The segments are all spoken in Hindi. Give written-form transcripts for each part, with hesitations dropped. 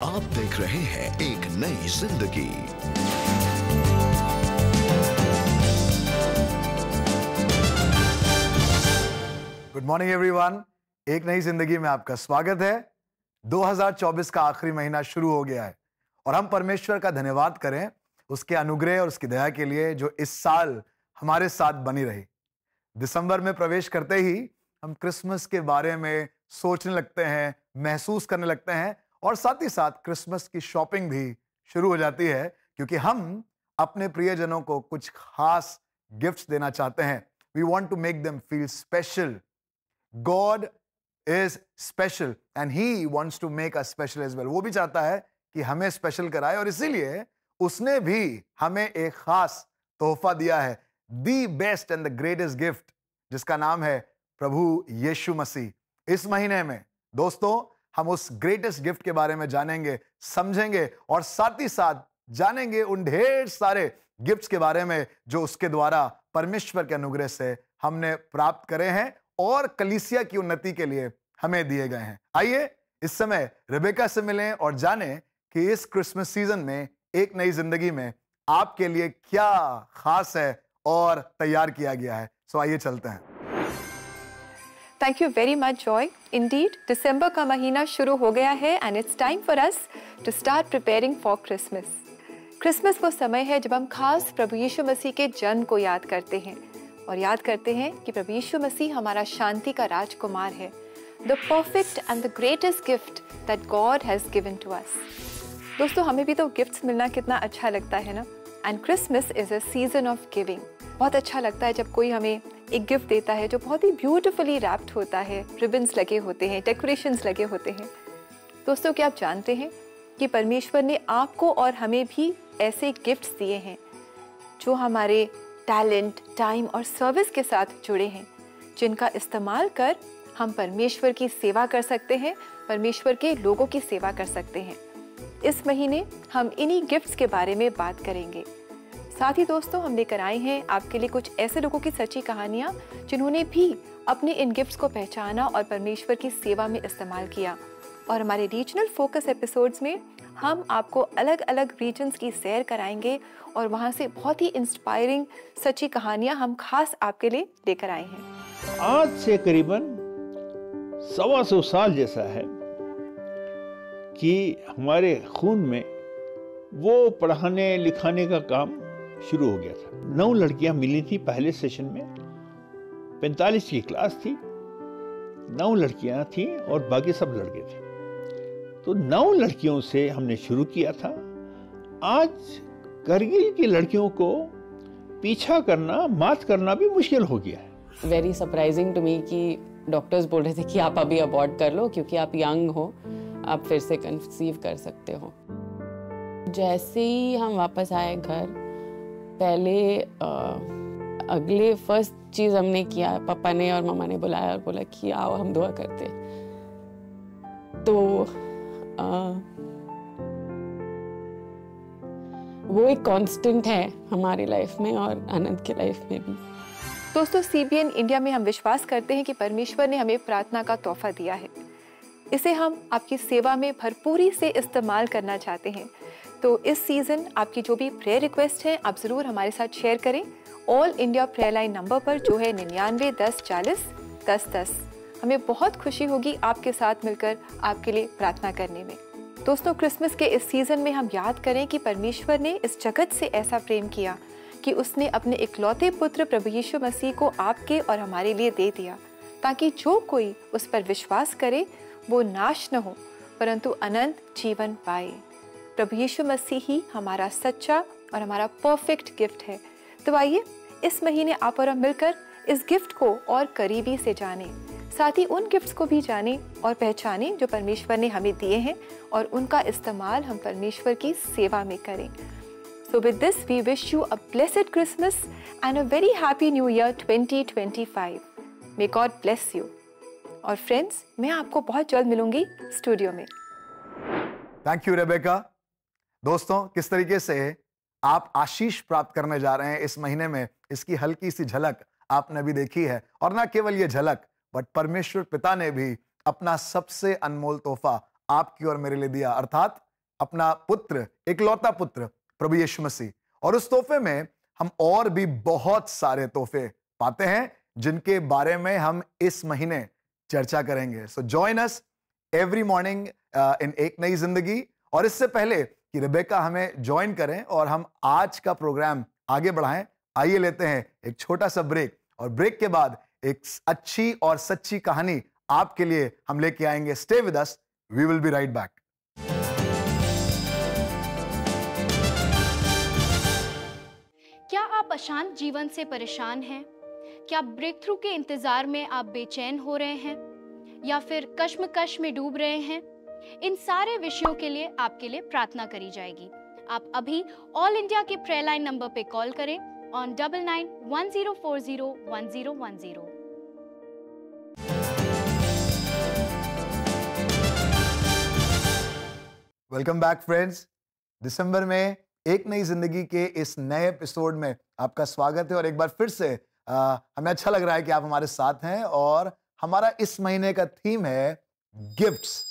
आप देख रहे हैं एक नई जिंदगी। Good morning everyone. एक नई जिंदगी में आपका स्वागत है। 2024 का आखिरी महीना शुरू हो गया है और हम परमेश्वर का धन्यवाद करें उसके अनुग्रह और उसकी दया के लिए जो इस साल हमारे साथ बनी रही। दिसंबर में प्रवेश करते ही हम क्रिसमस के बारे में सोचने लगते हैं, महसूस करने लगते हैं और साथ ही साथ क्रिसमस की शॉपिंग भी शुरू हो जाती है, क्योंकि हम अपने प्रियजनों को कुछ खास गिफ्ट्स देना चाहते हैं। We want to make them feel special. God is special and he wants to make us special as well. वो भी चाहता है कि हमें स्पेशल कराए और इसीलिए उसने भी हमें एक खास तोहफा दिया है, the best and the greatest gift, जिसका नाम है प्रभु यीशु मसीह। इस महीने में दोस्तों हम उस ग्रेटेस्ट गिफ्ट के बारे में जानेंगे, समझेंगे और साथ ही साथ जानेंगे उन ढेर सारे गिफ्ट्स के बारे में जो उसके द्वारा परमेश्वर के अनुग्रह से हमने प्राप्त करे हैं और कलीसिया की उन्नति के लिए हमें दिए गए हैं। आइए इस समय रेबेका से मिलें और जानें कि इस क्रिसमस सीजन में एक नई जिंदगी में आपके लिए क्या खास है और तैयार किया गया है। सो आइए चलते हैं। Thank you very much Joy. Indeed दिसंबर का महीना शुरू हो गया है and it's time for us to start preparing for Christmas. Christmas वो समय है जब हम खास प्रभु यीशु मसीह के जन्म को याद करते हैं और याद करते हैं कि प्रभु यीशु मसीह हमारा शांति का राजकुमार है, the perfect and the greatest gift that God has given to us. दोस्तों हमें भी तो गिफ्ट्स मिलना कितना अच्छा लगता है ना। And Christmas is a season of giving. बहुत अच्छा लगता है जब कोई हमें एक गिफ्ट देता है जो बहुत ही ब्यूटीफुली रैप्ड होता है, रिबन्स लगे होते हैं, डेकोरेशंस लगे होते हैं। दोस्तों क्या आप जानते हैं कि परमेश्वर ने आपको और हमें भी ऐसे गिफ्ट्स दिए हैं जो हमारे टैलेंट, टाइम और सर्विस के साथ जुड़े हैं, जिनका इस्तेमाल कर हम परमेश्वर की सेवा कर सकते हैं, परमेश्वर के लोगों की सेवा कर सकते हैं। इस महीने हम इन्हीं गिफ्ट्स के बारे में बात करेंगे। साथ ही दोस्तों हम लेकर आए हैं आपके लिए कुछ ऐसे लोगों की सच्ची कहानियाँ जिन्होंने भी अपने इन गिफ्ट्स को पहचाना और परमेश्वर की सेवा में इस्तेमाल किया। और हमारे रीजनल फोकस एपिसोड्स में हम आपको अलग अलग रीजन्स की सैर कराएंगे और वहाँ से बहुत ही इंस्पायरिंग सच्ची कहानियाँ हम खास आपके लिए लेकर आए हैं। आज से करीबन 125 साल जैसा है कि हमारे खून में वो पढ़ाने लिखाने का काम शुरू हो गया था। 9 लड़कियां मिली थी पहले सेशन में। 45 की क्लास थी, 9 लड़कियां थी और बाकी सब लड़के थे। तो 9 लड़कियों से हमने शुरू किया था। आज करगिल की लड़कियों को पीछा करना, मात करना भी मुश्किल हो गया है। वेरी सरप्राइजिंग टू मी कि डॉक्टर्स बोल रहे थे कि आप अभी अबॉर्ट कर लो क्योंकि आप यंग हो, आप फिर से कंसीव कर सकते हो। जैसे ही हम वापस आए घर, पहले अगले फर्स्ट चीज़ हमने किया, पापा ने और मम्मा ने बुलाया और बोला कि आओ हम दुआ करते। तो वो एक कांस्टेंट है हमारी लाइफ में और आनंद की लाइफ में भी। दोस्तों CBN इंडिया में हम विश्वास करते हैं कि परमेश्वर ने हमें प्रार्थना का तोहफा दिया है। इसे हम आपकी सेवा में भरपूरी से इस्तेमाल करना चाहते हैं। तो इस सीज़न आपकी जो भी प्रेयर रिक्वेस्ट है आप ज़रूर हमारे साथ शेयर करें all India prayer line number पर, जो है 99 10 40 10 10। हमें बहुत खुशी होगी आपके साथ मिलकर आपके लिए प्रार्थना करने में। दोस्तों क्रिसमस के इस सीज़न में हम याद करें कि परमेश्वर ने इस जगत से ऐसा प्रेम किया कि उसने अपने इकलौते पुत्र प्रभु यीशु मसीह को आपके और हमारे लिए दे दिया, ताकि जो कोई उस पर विश्वास करे वो नाश न हो परंतु अनंत जीवन पाए। प्रभु यीशु मसीह ही हमारा सच्चा और हमारा परफेक्ट गिफ्ट है। तो आइए इस महीने आप और हम मिलकर इस गिफ्ट को और करीबी से जानें, साथ ही उन गिफ्ट्स को भी जानें और पहचानें जो परमेश्वर ने हमें दिए हैं और उनका इस्तेमाल हम परमेश्वर की सेवा में करें। So with this we wish you a blessed Christmas and a very happy New Year 2025. May God bless you. और फ्रेंड्स मैं आपको बहुत जल्द मिलूंगी स्टूडियो में। Thank you Rebecca. दोस्तों किस तरीके से आप आशीष प्राप्त करने जा रहे हैं इस महीने में, इसकी हल्की सी झलक आपने भी देखी है। और ना केवल ये झलक, बट परमेश्वर पिता ने भी अपना सबसे अनमोल तोहफा आपकी और मेरे लिए दिया, अर्थात अपना पुत्र, इकलौता पुत्र प्रभु यीशु मसीह। और उस तोहफे में हम और भी बहुत सारे तोहफे पाते हैं जिनके बारे में हम इस महीने चर्चा करेंगे। So join us every morning in Ek Nayi जिंदगी। और इससे पहले कि रेबेका हमें ज्वाइन करें और हम आज का प्रोग्राम आगे बढ़ाएं, आइए लेते हैं एक छोटा सा ब्रेक, और ब्रेक के बाद एक अच्छी और सच्ची कहानी आपके लिए हम लेके आएंगे। Stay with us, we will be right back. क्या आप अशांत जीवन से परेशान हैं? क्या ब्रेक थ्रू के इंतजार में आप बेचैन हो रहे हैं या फिर कश्मकश में डूब रहे हैं? इन सारे विषयों के लिए आपके लिए प्रार्थना करी जाएगी। आप अभी ऑल इंडिया के प्रेयर लाइन नंबर पे कॉल करें ऑन 9910401010। Welcome back friends. दिसंबर में एक नई जिंदगी के इस नए एपिसोड में आपका स्वागत है। और एक बार फिर से हमें अच्छा लग रहा है कि आप हमारे साथ हैं। और हमारा इस महीने का थीम है गिफ्ट्स।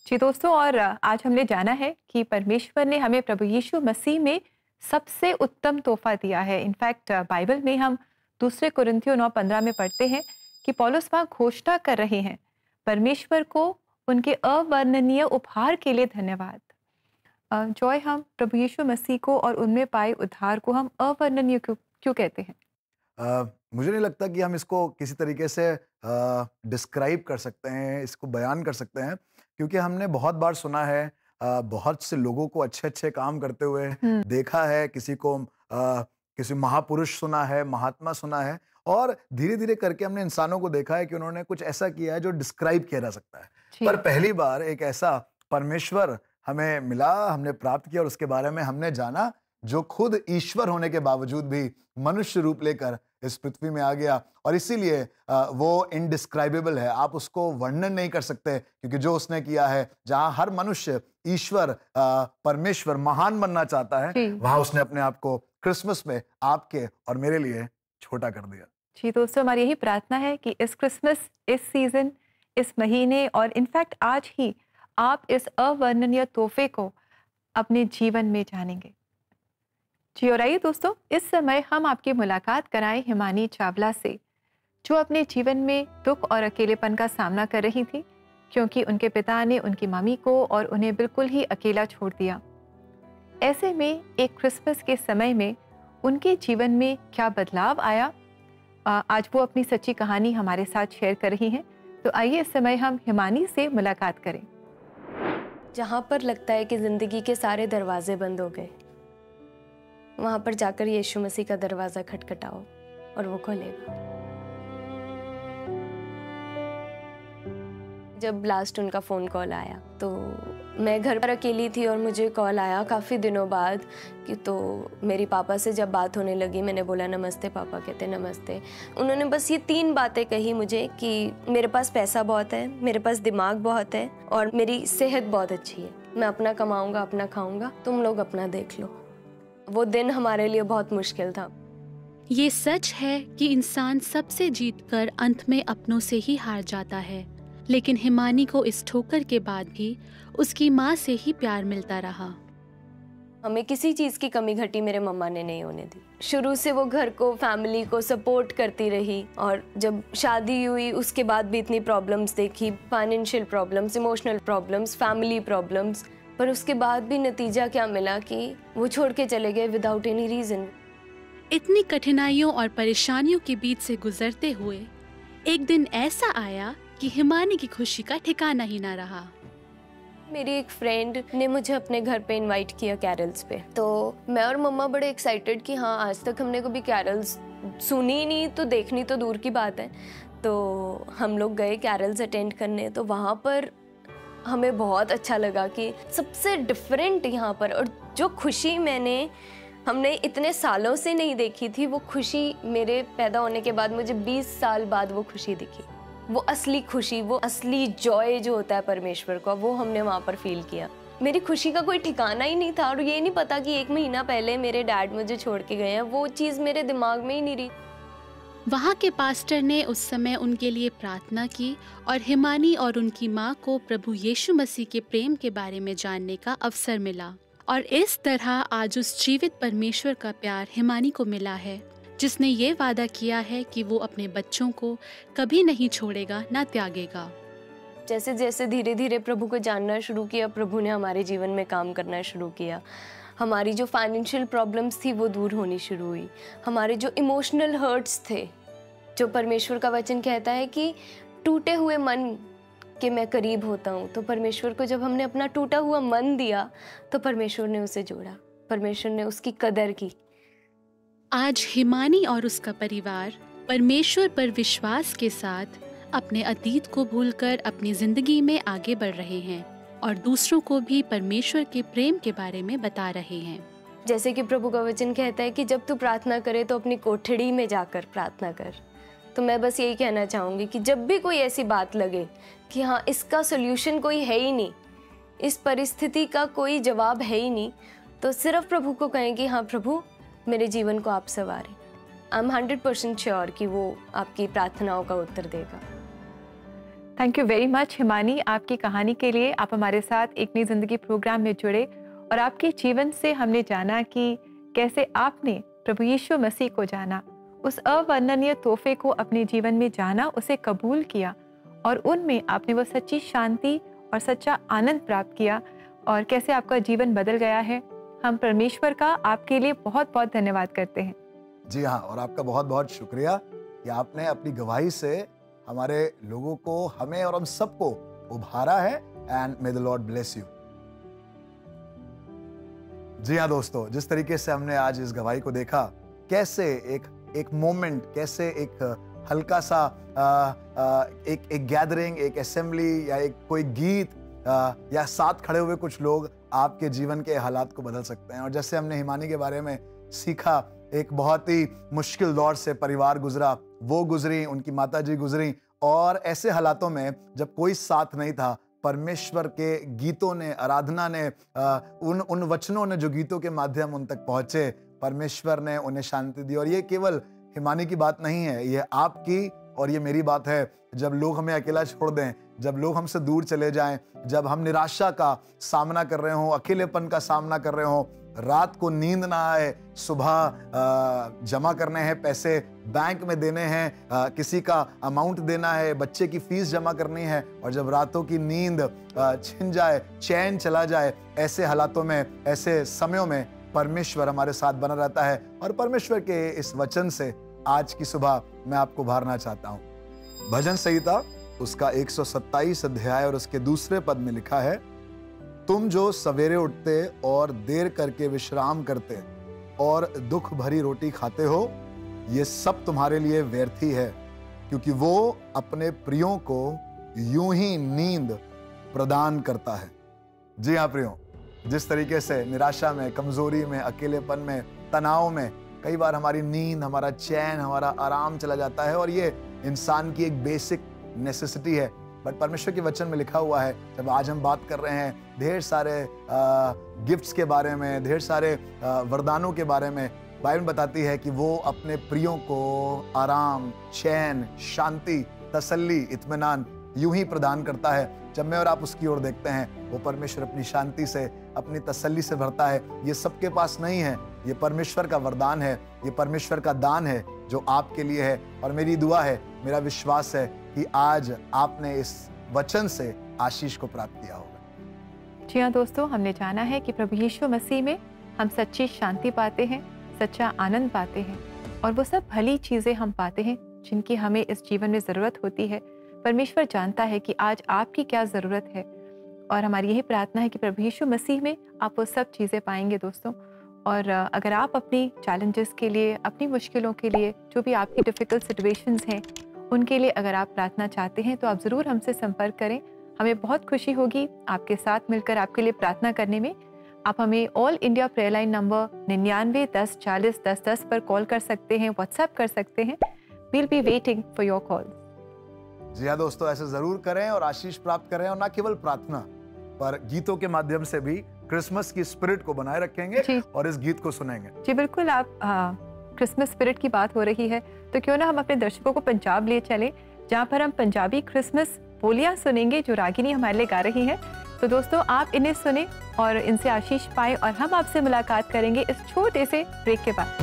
जी दोस्तों, और आज हमने जाना है कि परमेश्वर ने हमें प्रभु यीशु मसीह में सबसे उत्तम तोहफा दिया है। इनफैक्ट बाइबल में हम 2 कुरिन्थियों 9:15 में पढ़ते हैं कि पौलुस वहाँ घोषणा कर रहे हैं, परमेश्वर को उनके अवर्णनीय उपहार के लिए धन्यवाद। जॉय, हम प्रभु यीशु मसीह को और उनमें पाए उद्धार को हम अवर्णनीय क्यों कहते हैं? मुझे नहीं लगता कि हम इसको किसी तरीके से डिस्क्राइब कर सकते हैं, इसको बयान कर सकते हैं, क्योंकि हमने बहुत बार सुना है, बहुत से लोगों को अच्छे अच्छे काम करते हुए देखा है, किसी को किसी महापुरुष सुना है, महात्मा सुना है, और धीरे धीरे करके हमने इंसानों को देखा है कि उन्होंने कुछ ऐसा किया है जो डिस्क्राइब किया जा सकता है। पर पहली बार एक ऐसा परमेश्वर हमें मिला, हमने प्राप्त किया, और उसके बारे में हमने जाना, जो खुद ईश्वर होने के बावजूद भी मनुष्य रूप लेकर इस पृथ्वी में आ गया। और इसीलिए वो इनडिस्क्राइबेबल है, आप उसको वर्णन नहीं कर सकते, क्योंकि जो उसने किया है, जहां हर मनुष्य ईश्वर परमेश्वर महान बनना चाहता है, वहां उसने अपने आप को क्रिसमस में आपके और मेरे लिए छोटा कर दिया। जी दोस्तों, हमारी यही प्रार्थना है कि इस क्रिसमस, इस सीजन, इस महीने और इनफैक्ट आज ही आप इस अवर्णनीय तोहफे को अपने जीवन में जानेंगे। जी, और आइए दोस्तों, इस समय हम आपकी मुलाकात कराएं हिमानी चावला से, जो अपने जीवन में दुख और अकेलेपन का सामना कर रही थी, क्योंकि उनके पिता ने उनकी मम्मी को और उन्हें बिल्कुल ही अकेला छोड़ दिया। ऐसे में एक क्रिसमस के समय में उनके जीवन में क्या बदलाव आया, आज वो अपनी सच्ची कहानी हमारे साथ शेयर कर रही हैं। तो आइए इस समय हम हिमानी से मुलाकात करें। जहाँ पर लगता है कि ज़िंदगी के सारे दरवाजे बंद हो गए, वहाँ पर जाकर यीशु मसीह का दरवाज़ा खटखटाओ और वो खोलेगा। जब लास्ट उनका फ़ोन कॉल आया तो मैं घर पर अकेली थी और मुझे कॉल आया काफ़ी दिनों बाद कि तो मेरी पापा से जब बात होने लगी, मैंने बोला नमस्ते पापा, कहते नमस्ते। उन्होंने बस ये 3 बातें कही मुझे कि मेरे पास पैसा बहुत है, मेरे पास दिमाग बहुत है और मेरी सेहत बहुत अच्छी है, मैं अपना कमाऊँगा, अपना खाऊँगा, तुम लोग अपना देख लो। वो दिन हमारे लिए बहुत मुश्किल था। ये सच है कि इंसान सबसे जीतकर अंत में अपनों से ही हार जाता है, लेकिन हिमानी को इस ठोकर के बाद भी उसकी माँ से ही प्यार मिलता रहा। हमें किसी चीज़ की कमी घटी मेरे मम्मा ने नहीं होने दी। शुरू से वो घर को, फैमिली को सपोर्ट करती रही, और जब शादी हुई उसके बाद भी इतनी प्रॉब्लम्स देखी, financial problems, emotional problems, family problems, पर उसके बाद भी नतीजा क्या मिला कि वो छोड़ के चले गए विदाउट एनी रीज़न। इतनी कठिनाइयों और परेशानियों के बीच से गुजरते हुए एक दिन ऐसा आया कि हिमानी की खुशी का ठिकाना ही ना रहा। मेरी एक फ्रेंड ने मुझे अपने घर पे इनवाइट किया कैरल्स पे, तो मैं और मम्मा बड़े एक्साइटेड कि हाँ, आज तक हमने कभी कैरल्स सुनी ही नहीं, तो देखनी तो दूर की बात है। तो हम लोग गए कैरल्स अटेंड करने, तो वहाँ पर हमें बहुत अच्छा लगा कि सबसे डिफरेंट यहाँ पर, और जो खुशी हमने इतने सालों से नहीं देखी थी, वो खुशी मेरे पैदा होने के बाद मुझे 20 साल बाद वो खुशी दिखी। वो असली खुशी, वो असली जॉय जो होता है परमेश्वर का, वो हमने वहाँ पर फील किया। मेरी खुशी का कोई ठिकाना ही नहीं था, और ये नहीं पता कि 1 महीना पहले मेरे डैड मुझे छोड़ के गए हैं, वो चीज़ मेरे दिमाग में ही नहीं रही। वहाँ के पास्टर ने उस समय उनके लिए प्रार्थना की और हिमानी और उनकी माँ को प्रभु यीशु मसीह के प्रेम के बारे में जानने का अवसर मिला। और इस तरह आज उस जीवित परमेश्वर का प्यार हिमानी को मिला है, जिसने ये वादा किया है कि वो अपने बच्चों को कभी नहीं छोड़ेगा, ना त्यागेगा। जैसे जैसे धीरे धीरे प्रभु को जानना शुरू किया, प्रभु ने हमारे जीवन में काम करना शुरू किया। हमारी जो फाइनेंशियल प्रॉब्लम्स थी वो दूर होनी शुरू हुई। हमारे जो इमोशनल हर्ट्स थे, जो परमेश्वर का वचन कहता है कि टूटे हुए मन के मैं करीब होता हूँ, तो परमेश्वर को जब हमने अपना टूटा हुआ मन दिया तो परमेश्वर ने उसे जोड़ा, परमेश्वर ने उसकी कदर की। आज हिमानी और उसका परिवार परमेश्वर पर विश्वास के साथ अपने अतीत को भूलकर अपनी जिंदगी में आगे बढ़ रहे हैं और दूसरों को भी परमेश्वर के प्रेम के बारे में बता रहे हैं। जैसे कि प्रभु का वचन कहता है कि जब तू प्रार्थना करे तो अपनी कोठड़ी में जाकर प्रार्थना कर। तो मैं बस यही कहना चाहूँगी कि जब भी कोई ऐसी बात लगे कि हाँ इसका सोल्यूशन कोई है ही नहीं, इस परिस्थिति का कोई जवाब है ही नहीं, तो सिर्फ प्रभु को कहें कि हाँ प्रभु मेरे जीवन को आप संवारें। आई एम 100% श्योर कि वो आपकी प्रार्थनाओं का उत्तर देगा। Thank you very much Himani, आपकी कहानी के लिए। आप हमारे साथ एक नई जिंदगी प्रोग्राम में जुड़े और आपके जीवन से हमने जाना कि कैसे आपने प्रभु यीशु मसीह को जाना, उस अवर्णनीय तोहफे को अपने जीवन में जाना, उसे कबूल किया और उनमें आपने वो सच्ची शांति और सच्चा आनंद प्राप्त किया और कैसे आपका जीवन बदल गया है। हम परमेश्वर का आपके लिए बहुत बहुत धन्यवाद करते हैं। जी हाँ, और आपका बहुत बहुत शुक्रिया कि आपने अपनी गवाही से हमारे लोगों को, हमें और हम सबको उभारा है। And may the Lord bless you. जी हाँ दोस्तों, जिस तरीके से हमने आज इस गवाही को देखा, कैसे एक मोमेंट, कैसे एक हल्का सा एक गैदरिंग, एक असेंबली या एक कोई गीत या साथ खड़े हुए कुछ लोग आपके जीवन के हालात को बदल सकते हैं। और जैसे हमने हिमानी के बारे में सीखा, एक बहुत ही मुश्किल दौर से परिवार गुजरा, वो गुजरी, उनकी माताजी गुजरी, और ऐसे हालातों में जब कोई साथ नहीं था, परमेश्वर के गीतों ने, आराधना ने, उन वचनों ने जो गीतों के माध्यम उन तक पहुंचे, परमेश्वर ने उन्हें शांति दी। और ये केवल हिमानी की बात नहीं है, ये आपकी और ये मेरी बात है। जब लोग हमें अकेला छोड़ दें, जब लोग हमसे दूर चले जाएं, जब हम निराशा का सामना कर रहे हों, अकेलेपन का सामना कर रहे हों, रात को नींद ना आए, सुबह जमा करने हैं पैसे, बैंक में देने हैं, किसी का अमाउंट देना है, बच्चे की फीस जमा करनी है, और जब रातों की नींद छिन जाए, चैन चला जाए, ऐसे हालातों में, ऐसे समयों में परमेश्वर हमारे साथ बना रहता है। और परमेश्वर के इस वचन से आज की सुबह मैं आपको उभारना चाहता हूं। भजन संहिता उसका 127 अध्याय और उसके दूसरे पद में लिखा है, तुम जो सवेरे उठते और देर करके विश्राम करते और दुख भरी रोटी खाते हो, ये सब तुम्हारे लिए व्यर्थ ही है, क्योंकि वो अपने प्रियों को यूं ही नींद प्रदान करता है। जी हाँ प्रियों, जिस तरीके से निराशा में, कमजोरी में, अकेलेपन में, तनाव में कई बार हमारी नींद, हमारा चैन, हमारा आराम चला जाता है, और ये इंसान की एक बेसिक नेसेसिटी है। बट परमेश्वर के वचन में लिखा हुआ है, जब आज हम बात कर रहे हैं ढेर सारे गिफ्ट्स के बारे में, ढेर सारे वरदानों के बारे में, बाइबल बताती है कि वो अपने प्रियों को आराम, चैन, शांति, तसल्ली, इत्मीनान यूं ही प्रदान करता है। जब मैं और आप उसकी ओर देखते हैं, वो परमेश्वर अपनी शांति से, अपनी तसल्ली से भरता है। ये सबके पास नहीं है, ये परमेश्वर का वरदान है, ये परमेश्वर का दान है जो आपके लिए है। और मेरी दुआ है, मेरा विश्वास है कि आज आपने इस वचन से आशीष को प्राप्त किया होगा। जी हाँ दोस्तों, हमने जाना है कि प्रभु यीशु मसीह में हम सच्ची शांति पाते हैं, सच्चा आनंद पाते हैं, और वो सब भली चीज़ें हम पाते हैं जिनकी हमें इस जीवन में ज़रूरत होती है। परमेश्वर जानता है कि आज आपकी क्या ज़रूरत है, और हमारी यही प्रार्थना है कि प्रभु यीशु मसीह में आप वो सब चीज़ें पाएंगे दोस्तों। और अगर आप अपनी चैलेंजेस के लिए, अपनी मुश्किलों के लिए, जो भी आपकी डिफ़िकल्ट सिचुएशंस हैं, उनके लिए अगर आप प्रार्थना चाहते हैं तो आप ज़रूर हमसे संपर्क करें। हमें बहुत खुशी होगी आपके साथ मिलकर आपके लिए प्रार्थना करने में। आप हमें all India prayer line number 99 10 40 10 10 पर कॉल कर सकते हैं, व्हाट्सएप कर सकते हैं। We'll be waiting for your call. जी हाँ दोस्तों, ऐसे जरूर करें और आशीष प्राप्त करें, और ना केवल प्रार्थना पर गीतों के माध्यम से भी क्रिसमस की स्पिरिट को बनाए रखेंगे और इस गीत को सुनेंगे। जी बिल्कुल, आप क्रिसमस स्पिरिट की बात हो रही है, तो क्यों ना हम अपने दर्शकों को पंजाब ले चलें, जहाँ पर हम पंजाबी क्रिसमस बोलियाँ सुनेंगे जो रागिनी हमारे लिए गा रही हैं। तो दोस्तों, आप इन्हें सुने और इनसे आशीष पाएं, और हम आपसे मुलाकात करेंगे इस छोटे से ब्रेक के बाद।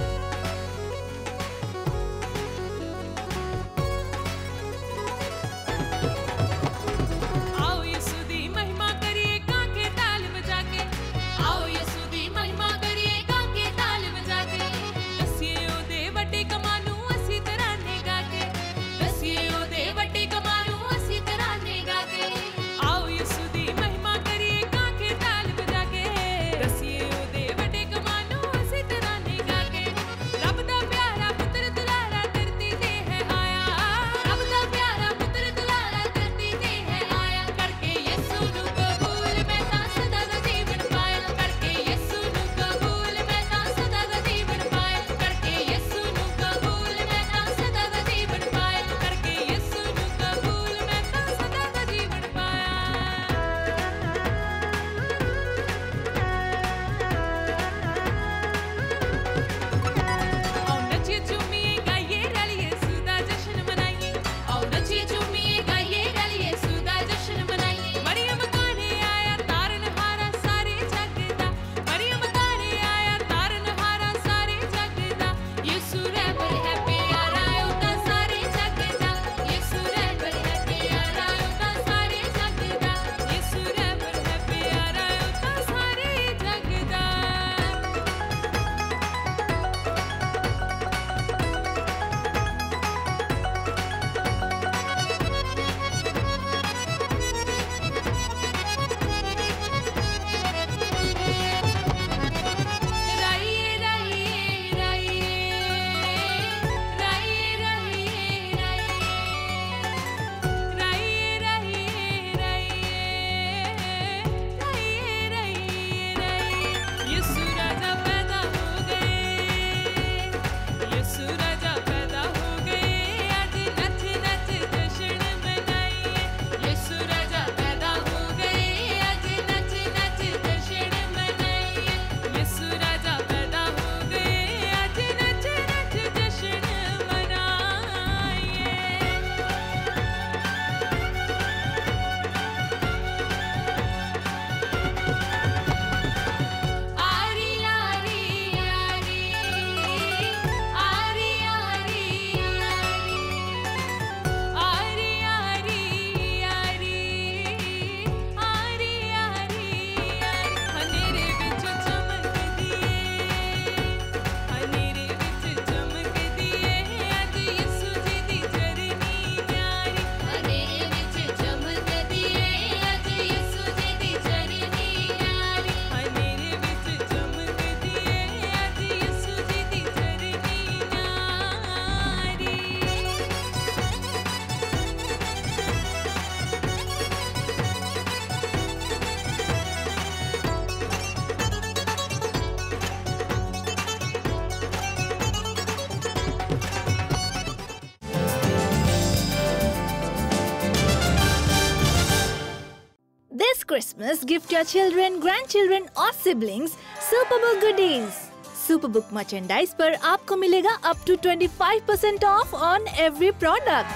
Christmas, gift your children, grandchildren or siblings Superbook goodies. Superbook merchandise पर आपको मिलेगा up to 25% off on every product.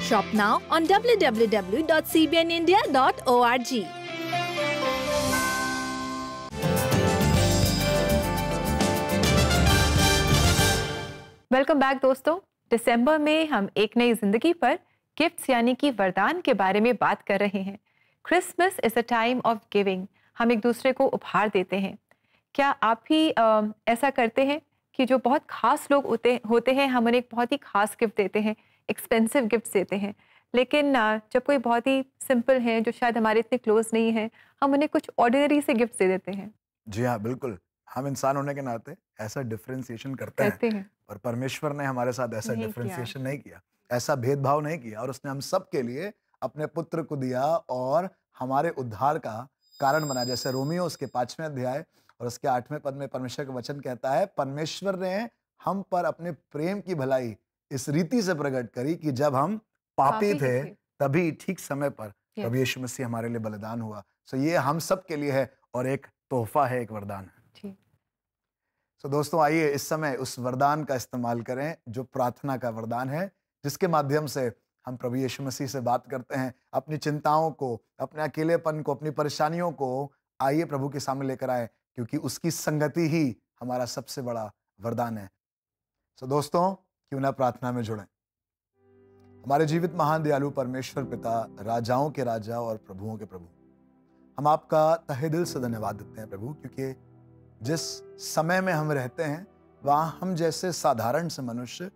Shop now on www.cbnindia.org. Welcome back दोस्तों। दिसंबर में हम एक नई जिंदगी पर गिफ्ट्स यानी कि वरदान के बारे में बात कर रहे हैं। Christmas is a time of giving. हम एक दूसरे को उपहार देते हैं। क्या आप भी ऐसा करते हैं कि जो बहुत खास लोग होते हैं हम उन्हें एक बहुत ही खास गिफ्ट देते हैं, एक्सपेंसिव गिफ्ट देते हैं, लेकिन जब कोई बहुत ही सिंपल है जो शायद हमारे इतने क्लोज नहीं है, हम उन्हें कुछ ऑर्डिनरी से गिफ्ट दे देते हैं। जी हाँ, बिल्कुल। हम इंसान होने के नाते ऐसा डिफरेंशिएशन करते हैं, और परमेश्वर ने हमारे साथ ऐसा डिफरेंशिएशन नहीं किया, ऐसा भेदभाव नहीं किया, और उसने हम सब के लिए अपने पुत्र को दिया और हमारे उद्धार का कारण बना। जैसे रोमियो उसके 5वें अध्याय और उसके 8वें पद में परमेश्वर का वचन कहता है, परमेश्वर ने हम पर अपने प्रेम की भलाई इस रीति से प्रकट करी कि जब हम पापी थे तभी ठीक समय पर प्रभु यीशु मसीह हमारे लिए बलिदान हुआ। सो ये हम सब के लिए है और एक तोहफा है, एक वरदान है। सो दोस्तों, आइए इस समय उस वरदान का इस्तेमाल करें जो प्रार्थना का वरदान है, जिसके माध्यम से हम प्रभु यीशु मसीह से बात करते हैं, अपनी चिंताओं को, अपने अकेलेपन को, अपनी परेशानियों को आइए प्रभु के सामने लेकर आए, क्योंकि उसकी संगति ही हमारा सबसे बड़ा वरदान है। सो दोस्तों, क्यों ना प्रार्थना में जुड़ें। हमारे जीवित महान दयालु परमेश्वर पिता, राजाओं के राजा और प्रभुओं के प्रभु, हम आपका तहे दिल से धन्यवाद देते हैं प्रभु, क्योंकि जिस समय में हम रहते हैं वहाँ हम जैसे साधारण से मनुष्य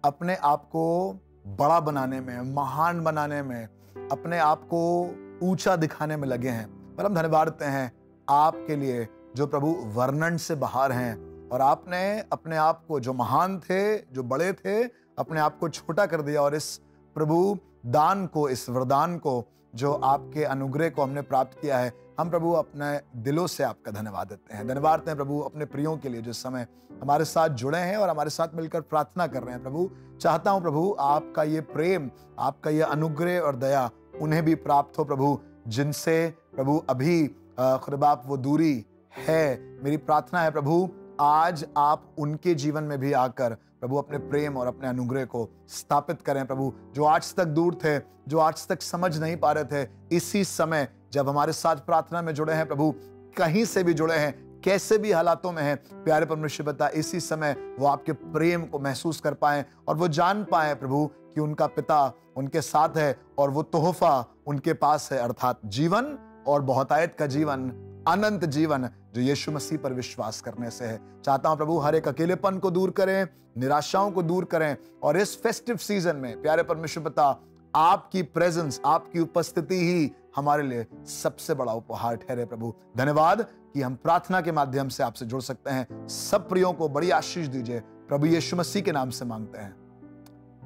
अपने आप को बड़ा बनाने में, महान बनाने में, अपने आप को ऊंचा दिखाने में लगे हैं। पर हम धन्यवाद देते हैं आपके लिए जो प्रभु वर्णन से बाहर हैं, और आपने अपने आप को जो महान थे, जो बड़े थे, अपने आप को छोटा कर दिया, और इस प्रभु दान को, इस वरदान को, जो आपके अनुग्रह को हमने प्राप्त किया है, हम प्रभु अपने दिलों से आपका धन्यवाद देते हैं। धन्यवाद देते हैं प्रभु अपने प्रियों के लिए जो इस समय हमारे साथ जुड़े हैं और हमारे साथ मिलकर प्रार्थना कर रहे हैं। प्रभु, चाहता हूं प्रभु आपका ये प्रेम, आपका ये अनुग्रह और दया उन्हें भी प्राप्त हो प्रभु, जिनसे प्रभु अभी खुदा बाप वो दूरी है। मेरी प्रार्थना है प्रभु, आज आप उनके जीवन में भी आकर प्रभु अपने प्रेम और अपने अनुग्रह को स्थापित करें प्रभु। जो आज तक दूर थे, जो आज तक समझ नहीं पा रहे थे, इसी समय जब हमारे साथ प्रार्थना में जुड़े हैं प्रभु, कहीं से भी जुड़े हैं, कैसे भी हालातों में हैं, प्यारे परमेश्वर पिता, इसी समय वो आपके प्रेम को महसूस कर पाएं और वो जान पाएं प्रभु कि उनका पिता उनके साथ है और वो तोहफा उनके पास है, अर्थात जीवन और बहुतायत का जीवन, अनंत जीवन जो यीशु मसीह पर विश्वास करने से है। चाहता हूं प्रभु हर एक अकेलेपन को दूर करें, निराशाओं को दूर करें, और इस फेस्टिव सीजन में प्यारे परमेश्वर पिता, आपकी प्रेजेंस, आपकी उपस्थिति ही हमारे लिए सबसे बड़ा उपहार ठहरे प्रभु। धन्यवाद कि हम प्रार्थना के माध्यम से आपसे जुड़ सकते हैं। सब प्रियों को बड़ी आशीष दीजिए, प्रभु यीशु मसीह के नाम से मांगते हैं,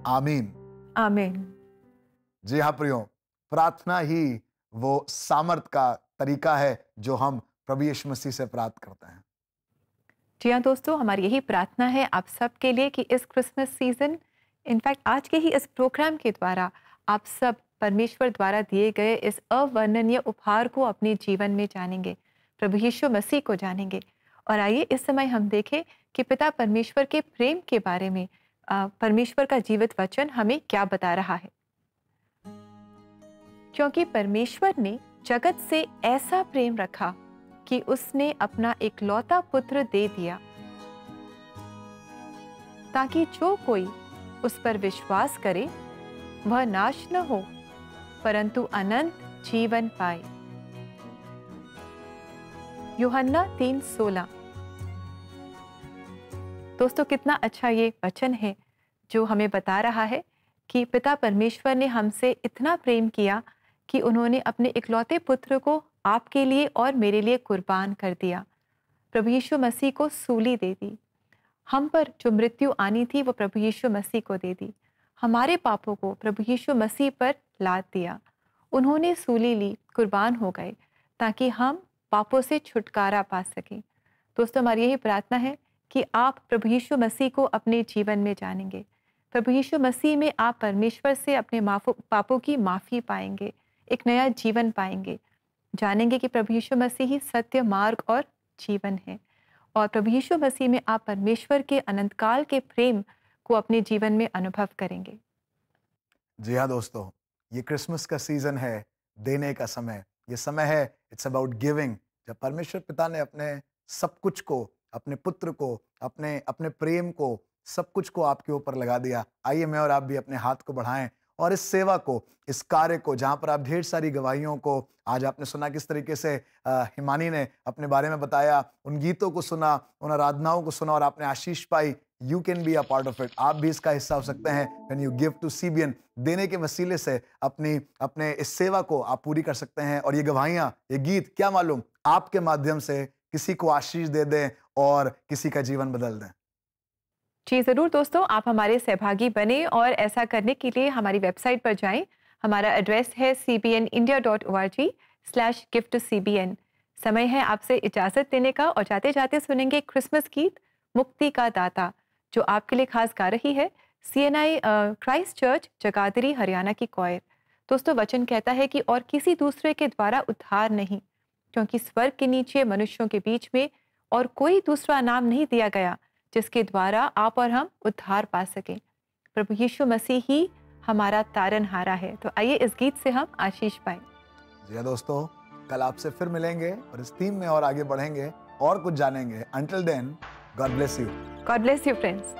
आमीन आमीन। जी हाँ प्रियों, प्रार्थना ही वो सामर्थ का तरीका है जो हम प्रभु यीशु मसीह से प्राप्त करते हैं। जी हाँ दोस्तों, हमारी यही प्रार्थना है आप सब के लिए कि इस क्रिसमस सीजन, इनफैक्ट आज के ही इस प्रोग्राम के द्वारा आप सब परमेश्वर द्वारा दिए गए इस अवर्णनीय उपहार को अपने जीवन में जानेंगे, प्रभु यीशु मसीह को जानेंगे। और आइए इस समय हम देखें कि पिता परमेश्वर के प्रेम के बारे में परमेश्वर का जीवित वचन हमें क्या बता रहा है। क्योंकि परमेश्वर ने जगत से ऐसा प्रेम रखा कि उसने अपना इकलौता पुत्र दे दिया, ताकि जो कोई उस पर विश्वास करे वह नाश न हो परंतु अनंत जीवन पाए। यूहन्ना 3:16। दोस्तों, कितना अच्छा ये वचन है जो हमें बता रहा है कि पिता परमेश्वर ने हमसे इतना प्रेम किया कि उन्होंने अपने इकलौते पुत्र को आपके लिए और मेरे लिए कुर्बान कर दिया। प्रभु यीशु मसीह को सूली दे दी। हम पर जो मृत्यु आनी थी वो प्रभु यीशु मसीह को दे दी। हमारे पापों को प्रभु यीशु मसीह पर लाद दिया। उन्होंने सूली ली, कुर्बान हो गए, ताकि हम पापों से छुटकारा पा सकें। दोस्तों, हमारी यही प्रार्थना है कि आप प्रभु यीशु मसीह को अपने जीवन में जानेंगे। प्रभु यीशु मसीह में आप परमेश्वर से अपने पापों की माफ़ी पाएंगे, एक नया जीवन पाएंगे, जानेंगे कि प्रभु यीशु मसीह ही सत्य, मार्ग और जीवन है। और प्रभु यीशु मसीह में आप परमेश्वर के अनंतकाल के प्रेम को अपने जीवन में अनुभव करेंगे। जी हाँ दोस्तों, ये क्रिसमस का सीजन है, देने का समय। ये समय है, इट्स अबाउट गिविंग। जब परमेश्वर पिता ने अपने सब कुछ को, अपने पुत्र को, अपने प्रेम को, सब कुछ को आपके ऊपर लगा दिया, आइए मैं और आप भी अपने हाथ को बढ़ाएं और इस सेवा को, इस कार्य को, जहां पर आप ढेर सारी गवाहियों को, आज आपने सुना किस तरीके से हिमानी ने अपने बारे में बताया, उन गीतों को सुना, उन आराधनाओं को सुना और आपने आशीष पाई। You can be a part of it. आप भी इसका हिस्सा हो सकते हैं। When you give to CBN, देने के वसीले से अपने इस सेवा को आप पूरी कर सकते हैं। और ये गवाहियां, ये गीत, क्या मालूम आपके माध्यम से किसी को आशीष दे दें और किसी का जीवन बदल दें। जी ज़रूर दोस्तों, आप हमारे सहभागी बने और ऐसा करने के लिए हमारी वेबसाइट पर जाएं। हमारा एड्रेस है cbnindia.org/give-to-CBN। समय है आपसे इजाज़त देने का और जाते जाते सुनेंगे क्रिसमस गीत मुक्ति का दाता, जो आपके लिए खास गा रही है CNI Christ church Jagadhri Haryana की कॉयर। दोस्तों, वचन कहता है कि और किसी दूसरे के द्वारा उद्धार नहीं, क्योंकि स्वर्ग के नीचे मनुष्यों के बीच में और कोई दूसरा नाम नहीं दिया गया जिसके द्वारा आप और हम उद्धार पा सकें। प्रभु यीशु मसीह ही हमारा तारनहारा है। तो आइए इस गीत से हम आशीष पाएं। जी हाँ दोस्तों, कल आपसे फिर मिलेंगे और इस थीम में और आगे बढ़ेंगे और कुछ जानेंगे। Until then, God bless you. God bless you, friends.